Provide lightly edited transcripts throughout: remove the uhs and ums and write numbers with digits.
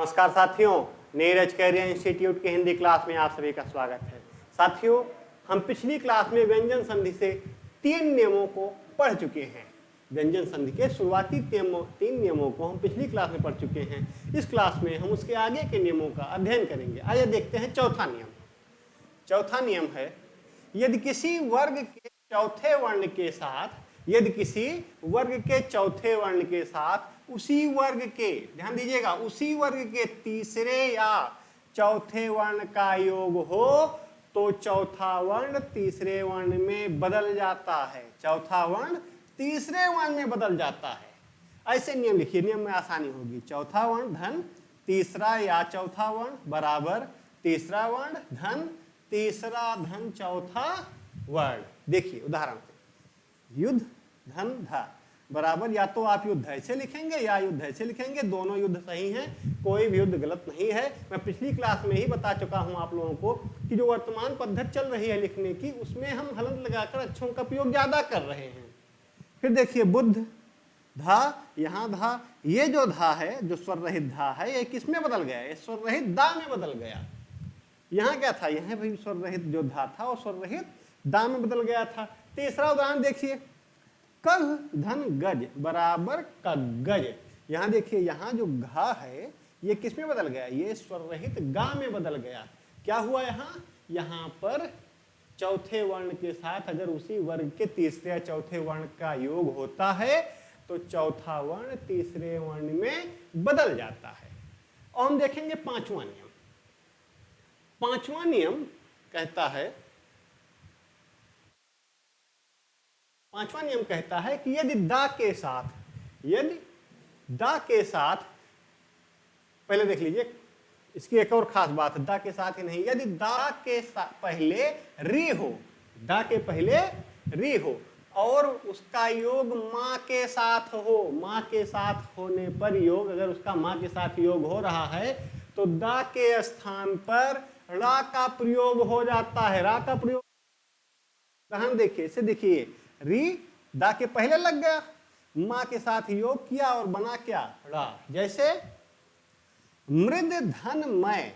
नमस्कार साथियों, Neeraj career institute के हिंदी क्लास में आप सभी का स्वागत है। साथियों, हम पिछली क्लास में व्यंजन संधि से 3 नियमों को पढ़ चुके हैं। व्यंजन संधि के शुरुआती 3 नियमों को हम पिछली क्लास में पढ़ चुके हैं। इस क्लास में हम उसके आगे के नियमों का अध्ययन करेंगे। आइए देखते हैं चौथा नियम। चौथा नियम है, यदि किसी वर्ग के चौथे वर्ण के साथ उसी वर्ग के, ध्यान दीजिएगा, उसी वर्ग के तीसरे या चौथे वर्ण का योग हो तो चौथा वर्ण तीसरे वर्ण में बदल जाता है। चौथा वर्ण तीसरे वर्ण में बदल जाता है। ऐसे नियम लिखिए, नियम में आसानी होगी। चौथा वर्ण धन तीसरा या चौथा वर्ण बराबर तीसरा वर्ण धन तीसरा धन चौथा वर्ण। देखिए उदाहरण से, युद्ध धन धा बराबर, या तो आप युद्ध ऐसे लिखेंगे या युद्ध ऐसे लिखेंगे, दोनों युद्ध सही हैं, कोई भी युद्ध गलत नहीं है। मैं पिछली क्लास में ही बता चुका हूं आप लोगों को कि जो वर्तमान पद्धति चल रही है लिखने की, उसमें हम हलंत लगाकर अक्षरों का प्रयोग ज्यादा कर रहे हैं। फिर देखिए बुद्ध धा, यहाँ धा, ये जो धा है, जो स्वर रहित धा है, ये किस में बदल गया? ये स्वर रहित दा में बदल गया। यहाँ क्या था? यहाँ भी स्वर रहित जो धा था वो स्वर रहित दा में बदल गया था। तीसरा उदाहरण देखिए, कग धन गज बराबर कगज। यहां देखिए, यहां जो घा है ये किस में बदल गया? ये स्वर रहित गा में बदल गया। क्या हुआ यहां पर चौथे वर्ण के साथ अगर उसी वर्ग के तीसरे या चौथे वर्ण का योग होता है तो चौथा वर्ण तीसरे वर्ण में बदल जाता है। और हम देखेंगे पांचवा नियम। पांचवा नियम कहता है कि यदि दा के साथ, पहले देख लीजिए, इसकी एक और खास बात है, दा के साथ ही नहीं, यदि दा के पहले री हो, दा के पहले री हो और उसका योग मां के साथ हो, मां के साथ होने पर योग, अगर उसका मां के साथ योग हो रहा है तो दा के स्थान पर रा का प्रयोग हो जाता है। रा का प्रयोग, उदाहरण देखिए, इसे देखिए, री दा के पहले लग गया, मां के साथ योग किया और बना क्या? रा। जैसे मृद धन मय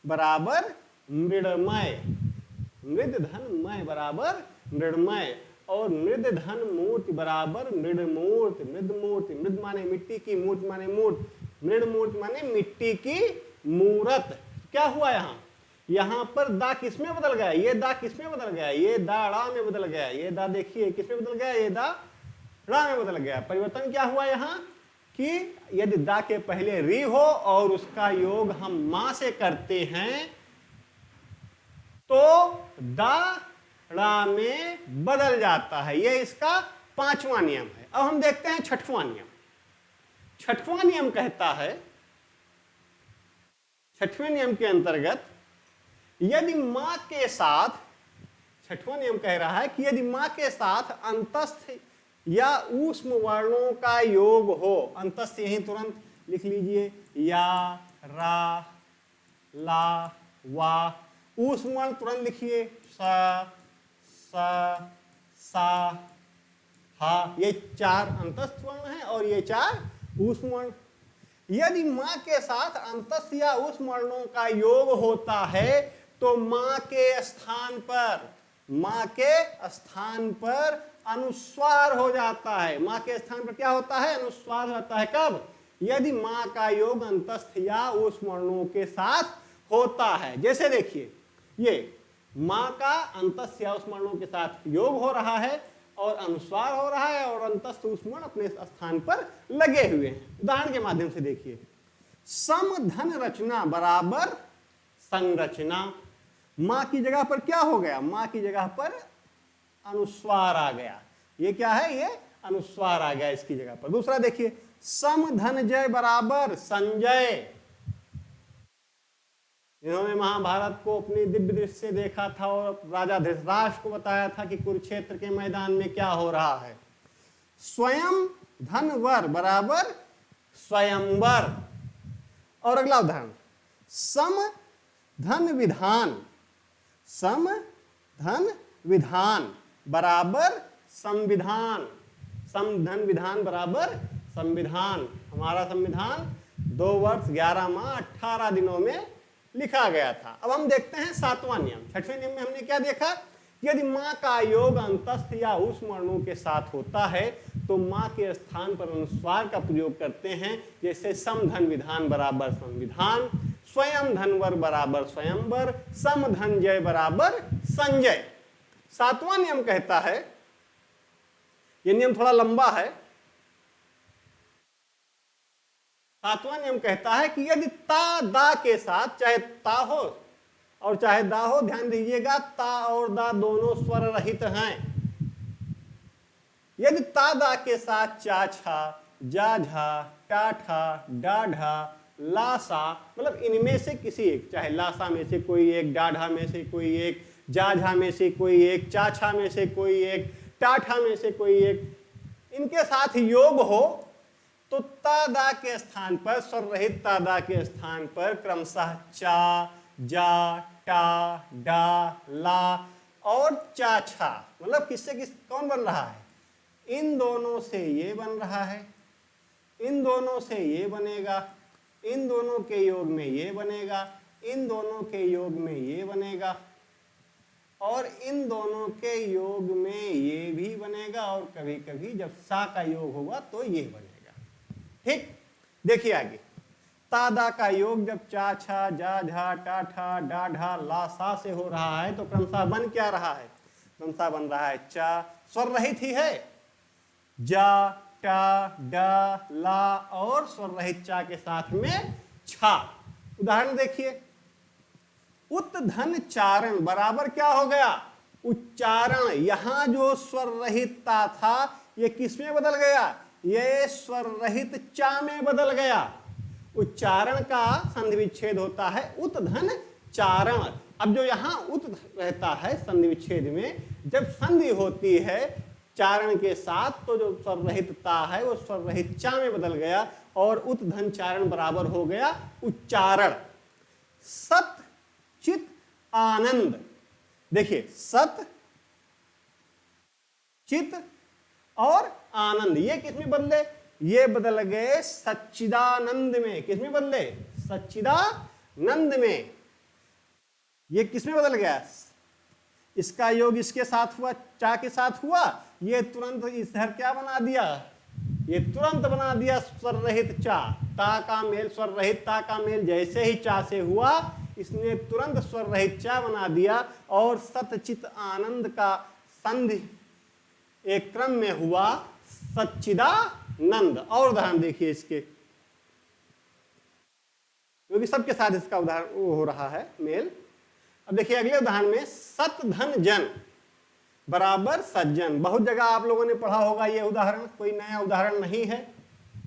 बराबर मृडमय, मृद धन मय बराबर मृडमय, और मृद धन मूर्ति बराबर मृडमूर्ति। मृदमूर्ति, मृद माने मिट्टी की, मूर्ति माने मूर्त, मृडमूर्ति माने मिट्टी की मूर्त। क्या हुआ यहां पर दा किस में बदल गया? ये दा किस में बदल गया? ये दा रा में बदल गया। ये दा देखिए किस में बदल गया? ये दा रा में बदल गया। परिवर्तन क्या हुआ यहां कि यदि दा के पहले री हो और उसका योग हम मां से करते हैं तो दा रा में बदल जाता है। यह इसका पांचवा नियम है। अब हम देखते हैं छठवां नियम। छठवां नियम कहता है, छठवें नियम के अंतर्गत यदि मां के साथ, छठवां नियम कह रहा है कि यदि मां के साथ अंतस्थ या ऊष्म वर्णों का योग हो, अंतस्थ यही तुरंत लिख लीजिए, या रा ला वा, ऊष्म वर्ण तुरंत लिखिए, सा सा हा, ये 4 अंतस्थ वर्ण हैं और ये 4 ऊष्म वर्ण। यदि मां के साथ अंतस्थ या ऊष्म वर्णों का योग होता है तो मां के स्थान पर अनुस्वार हो जाता है। मां के स्थान पर क्या होता है? अनुस्वार होता है। कब? यदि मां का योग अंतस्थ या ऊष्म वर्णों के साथ होता है। जैसे देखिए, ये मां का अंतस्थ या ऊष्म वर्णों के साथ योग हो रहा है और अनुस्वार हो रहा है और अंतस्थ ऊष्म वर्ण अपने स्थान पर लगे हुए हैं। उदाहरण के माध्यम से देखिए, सम धन रचना बराबर संरचना। मां की जगह पर क्या हो गया? मां की जगह पर अनुस्वार आ गया। ये क्या है? ये अनुस्वार आ गया इसकी जगह पर। दूसरा देखिए, सम धन जय बराबर संजय। जिन्होंने महाभारत को अपनी दिव्य दृष्टि से देखा था और राजा धृतराष्ट्र को बताया था कि कुरुक्षेत्र के मैदान में क्या हो रहा है। स्वयं धन वर बराबर स्वयंवर। और अगला उदाहरण, सम धन विधान, सम धन विधान बराबर संविधान। सम धन विधान बराबर संविधान। हमारा संविधान 2 वर्ष 11 माह 18 दिनों में लिखा गया था। अब हम देखते हैं 7वां नियम। 6वें नियम में हमने क्या देखा, यदि माँ का योग अंतस्थ या ऊष्म अणु के साथ होता है तो माँ के स्थान पर अनुस्वार का प्रयोग करते हैं, जैसे समधन विधान बराबर संविधान, स्वयं धनवर बराबर स्वयंवर, सम धनजय बराबर संजय। 7वां नियम कहता है, यह नियम थोड़ा लंबा है। 7वां नियम कहता है कि यदि ता दा के साथ, चाहे ता हो और चाहे दा हो, ध्यान दीजिएगा ता और दा दोनों स्वर रहित हैं। यदि ता दा के साथ चा छा, जा झा, टा ठा, डा ढा, ला सा, मतलब इनमें से किसी एक, चाहे लासा में से कोई एक, डाढ़ा में से कोई एक, जा झा में से कोई एक, चा छा में से कोई एक, टाठा में से कोई एक, इनके साथ योग हो तो ता दा के स्थान पर, स्वर रहित ता दा के स्थान पर क्रमशः चा, जा, टा, डा, ला और चा छा, मतलब किससे किस कौन बन रहा है, इन दोनों से ये बन रहा है, इन दोनों से ये बनेगा, इन दोनों के योग में ये बनेगा, इन दोनों के योग में ये बनेगा और इन दोनों के योग में ये भी बनेगा और कभी कभी जब सा का योग होगा तो ये बनेगा। ठीक, देखिए आगे, तादा का योग जब चा छा, जा झा, टा ठा, डा ढा, ला सा से हो रहा है तो क्रमशः बन क्या रहा है, क्रमशः बन रहा है चा, स्वर रहित ही है, जा, टा, डा, ला और स्वर रहित चा के साथ में छा। उदाहरण देखिए, उत्धन चारण बराबर क्या हो गया, उच्चारण। यहां जो स्वर रहित ता था ये किस में बदल गया, ये स्वर रहित चा में बदल गया। उच्चारण का संधि विच्छेद होता है उत्धन चारण। अब जो यहां उत रहता है संधि विच्छेद में, जब संधि होती है चारण के साथ तो जो स्वर रहित ता है वो स्वर रहित चा में बदल गया और उत्धन चारण बराबर हो गया उच्चारण। सत चित आनंद, देखिए सत चित और आनंद ये किसमें बदले, ये बदल गए सच्चिदानंद में। किसमें बदले, सच्चिदानंद में। ये किसमें बदल गया, इसका योग इसके साथ हुआ, चा के साथ हुआ, ये तुरंत इधर क्या बना दिया, ये तुरंत बना दिया स्वर रहित चा। ता का मेल, स्वर रहित ता का मेल जैसे ही चा से हुआ इसने तुरंत स्वर रहित चा बना दिया और सतचित आनंद का संधि एक क्रम में हुआ सच्चिदानंद। और उदाहरण देखिए इसके, क्योंकि सबके साथ इसका उदाहरण हो रहा है मेल। अब देखिए अगले उदाहरण में, सत धन जन बराबर सज्जन। बहुत जगह आप लोगों ने पढ़ा होगा ये उदाहरण, कोई नया उदाहरण नहीं है।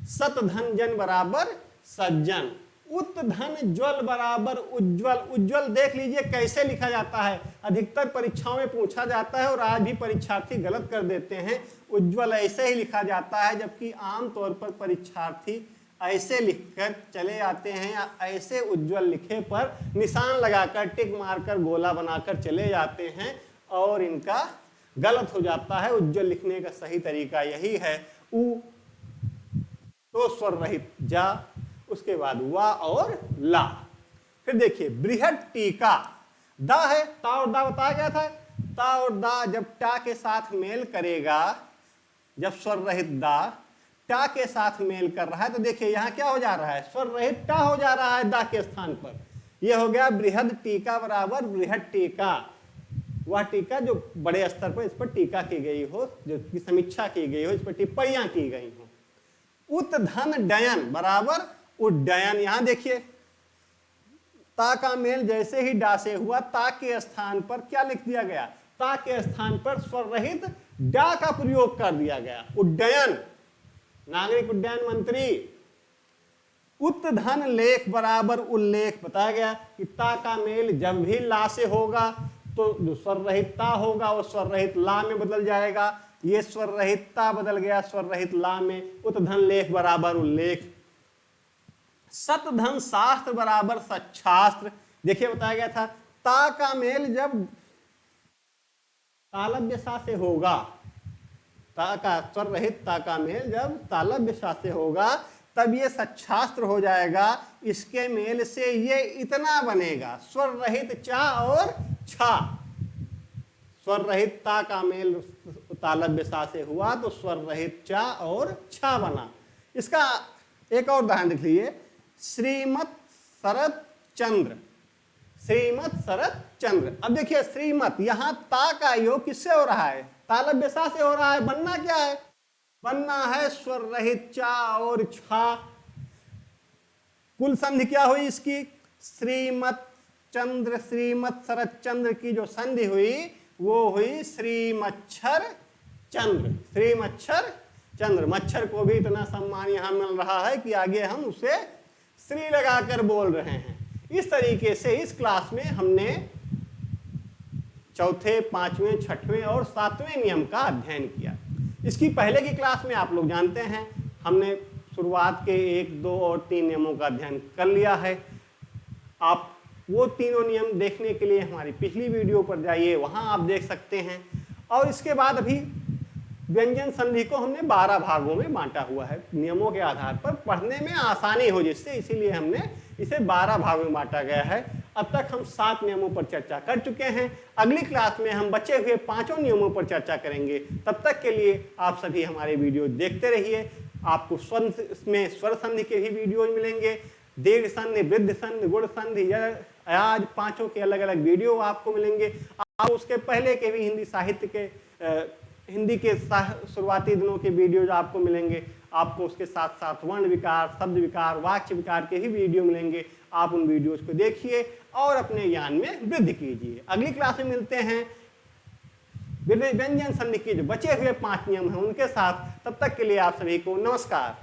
सत धन जन बराबर सज्जन। उत धन ज्वल बराबर उज्ज्वल। उज्ज्वल देख लीजिए कैसे लिखा जाता है, अधिकतर परीक्षाओं में पूछा जाता है और आज भी परीक्षार्थी गलत कर देते हैं। उज्ज्वल ऐसे ही लिखा जाता है, जबकि आमतौर पर परीक्षार्थी ऐसे लिखकर चले आते हैं या ऐसे उज्ज्वल लिखे पर निशान लगाकर टिक मारकर गोला बनाकर चले जाते हैं और इनका गलत हो जाता है। उज्ज्वल लिखने का सही तरीका यही है, उ तो स्वर रहित जा, उसके बाद वा और ला। फिर देखिए बृहद टीका, दा है, ता और दा बताया गया था। ता और दा जब टा के साथ मेल करेगा, जब स्वर रहित दा टा के साथ मेल कर रहा है तो देखिए यहां क्या हो जा रहा है, स्वर रहित टा हो जा रहा है दा के स्थान पर। यह हो गया बृहद टीका बराबर बृहद टीका। वह टीका जो बड़े स्तर पर इस पर टीका की गई हो, जो समीक्षा की गई हो, इस पर टिप्पणियां की गई हो। उत धन डयन बराबर उड्डयन। यहां देखिए ता का मेल जैसे ही डा से हुआ, ता के स्थान पर क्या लिख दिया गया, ता के स्थान पर स्वर रहित डा का प्रयोग कर दिया गया, उड्डयन। नागरिक उड्डयन मंत्री। उत धन लेख बराबर उल्लेख। बताया गया कि ता का मेल जब भी ला से होगा तो जो स्वर रहित ता होगा वो स्वर रहित ला में बदल जाएगा। ये स्वर रहित ता बदल गया स्वर रहित ला में। उत धन लेख बराबर उल्लेख। सत धन शास्त्र बराबर सच्छास्त्र। देखिए बताया गया था ता का मेल जब तालव्य सा से होगा, ता का स्वर रहित ता का मेल जब तालव्य सा से होगा तब ये सच्छास्त्र हो जाएगा। इसके मेल से ये इतना बनेगा, स्वर रहित चा और छा। स्वर रहित ता का मेल तालव्य सा से हुआ तो स्वर रहित चा और छा बना। इसका एक और उदाहरण देख लीजिए, श्रीमत शरद चंद्र। श्रीमत शरद चंद्र। अब देखिए श्रीमत, यहां ता का योग किससे हो रहा है? तालव्य सा से हो रहा है। बनना क्या है? बनना है स्वर रहित चा और छा। कुल संधि क्या हुई इसकी? श्रीमत चंद्र, श्रीमत शरद चंद्र की जो संधि हुई वो हुई श्रीमच्छर चंद्र। श्रीमच्छर चंद्र। मच्छर को भी इतना सम्मान यहां मिल रहा है कि आगे हम उसे श्री लगाकर बोल रहे हैं। इस तरीके से इस क्लास में हमने चौथे, पांचवें, छठवें और सातवें नियम का अध्ययन किया। इसकी पहले की क्लास में आप लोग जानते हैं हमने शुरुआत के 1, 2 और 3 नियमों का अध्ययन कर लिया है। आप वो तीनों नियम देखने के लिए हमारी पिछली वीडियो पर जाइए, वहां आप देख सकते हैं। और इसके बाद अभी व्यंजन संधि को हमने 12 भागों में बांटा हुआ है, नियमों के आधार पर पढ़ने में आसानी हो जिससे, इसीलिए हमने इसे 12 भागों में बांटा गया है। अब तक हम 7 नियमों पर चर्चा कर चुके हैं। अगली क्लास में हम बचे हुए 5 नियमों पर चर्चा करेंगे। तब तक के लिए आप सभी हमारे वीडियो देखते रहिए। आपको इसमें स्वर संधि के भी वीडियो मिलेंगे, दीर्घ संधि, वृद्ध संधि, गुण संधि, आज 5 के अलग अलग वीडियो आपको मिलेंगे। आप उसके पहले के भी हिंदी साहित्य के हिंदी के शुरुआती दिनों के वीडियोज आपको मिलेंगे। आपको उसके साथ साथ वर्ण विकार, शब्द विकार, वाक्य विकार के भी वीडियो मिलेंगे। आप उन वीडियोज को देखिए और अपने ज्ञान में वृद्धि कीजिए। अगली क्लास में मिलते हैं व्यंजन संधि के जो बचे हुए 5 नियम हैं उनके साथ। तब तक के लिए आप सभी को नमस्कार।